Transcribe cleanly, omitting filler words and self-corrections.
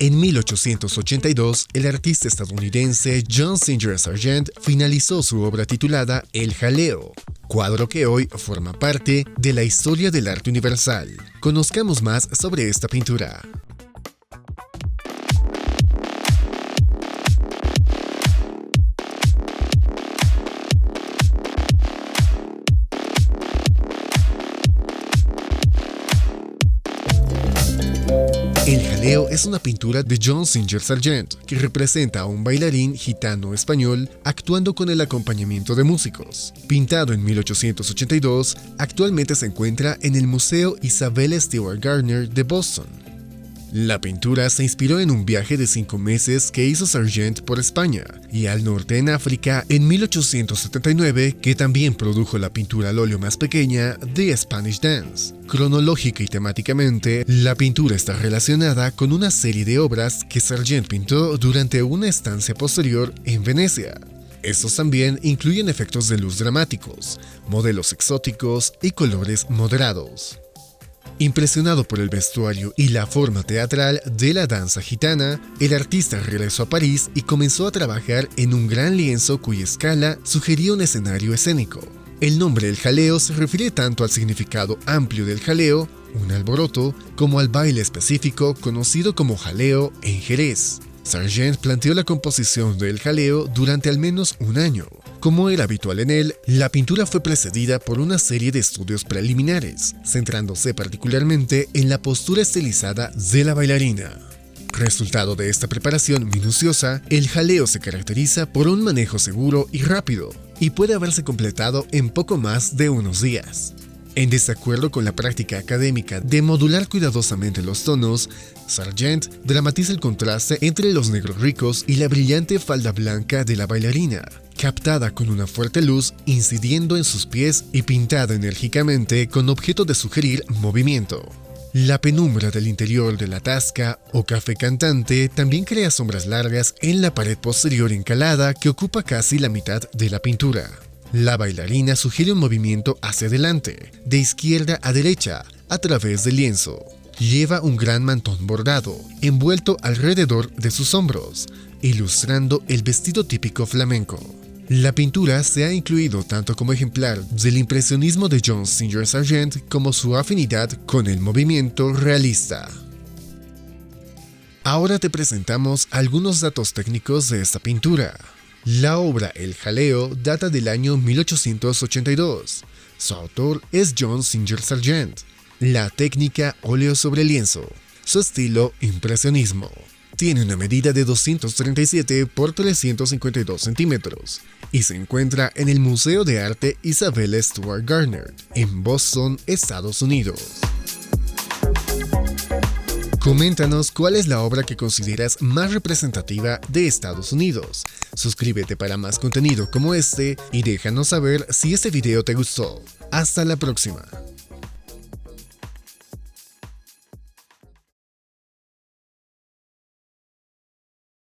En 1882, el artista estadounidense John Singer Sargent finalizó su obra titulada El Jaleo, cuadro que hoy forma parte de la historia del arte universal. Conozcamos más sobre esta pintura. El Jaleo es una pintura de John Singer Sargent que representa a un bailarín gitano español actuando con el acompañamiento de músicos. Pintado en 1882, actualmente se encuentra en el Museo Isabella Stewart Gardner de Boston. La pintura se inspiró en un viaje de 5 meses que hizo Sargent por España y al norte en África en 1879, que también produjo la pintura al óleo más pequeña de Spanish Dance. Cronológica y temáticamente, la pintura está relacionada con una serie de obras que Sargent pintó durante una estancia posterior en Venecia. Estos también incluyen efectos de luz dramáticos, modelos exóticos y colores moderados. Impresionado por el vestuario y la forma teatral de la danza gitana, el artista regresó a París y comenzó a trabajar en un gran lienzo cuya escala sugería un escenario escénico. El nombre del jaleo se refiere tanto al significado amplio del jaleo, un alboroto, como al baile específico conocido como jaleo en Jerez. Sargent planteó la composición del jaleo durante al menos un año. Como era habitual en él, la pintura fue precedida por una serie de estudios preliminares, centrándose particularmente en la postura estilizada de la bailarina. Resultado de esta preparación minuciosa, el jaleo se caracteriza por un manejo seguro y rápido, y puede haberse completado en poco más de unos días. En desacuerdo con la práctica académica de modular cuidadosamente los tonos, Sargent dramatiza el contraste entre los negros ricos y la brillante falda blanca de la bailarina, captada con una fuerte luz incidiendo en sus pies y pintada enérgicamente con objeto de sugerir movimiento. La penumbra del interior de la tasca o café cantante también crea sombras largas en la pared posterior encalada que ocupa casi la mitad de la pintura. La bailarina sugiere un movimiento hacia adelante, de izquierda a derecha, a través del lienzo. Lleva un gran mantón bordado, envuelto alrededor de sus hombros, ilustrando el vestido típico flamenco. La pintura se ha incluido tanto como ejemplar del impresionismo de John Singer Sargent como su afinidad con el movimiento realista. Ahora te presentamos algunos datos técnicos de esta pintura. La obra El Jaleo data del año 1882. Su autor es John Singer Sargent. La técnica óleo sobre lienzo. Su estilo impresionismo. Tiene una medida de 237 por 352 centímetros y se encuentra en el Museo de Arte Isabella Stewart Gardner, en Boston, Estados Unidos. Coméntanos cuál es la obra que consideras más representativa de Estados Unidos. Suscríbete para más contenido como este y déjanos saber si este video te gustó. Hasta la próxima.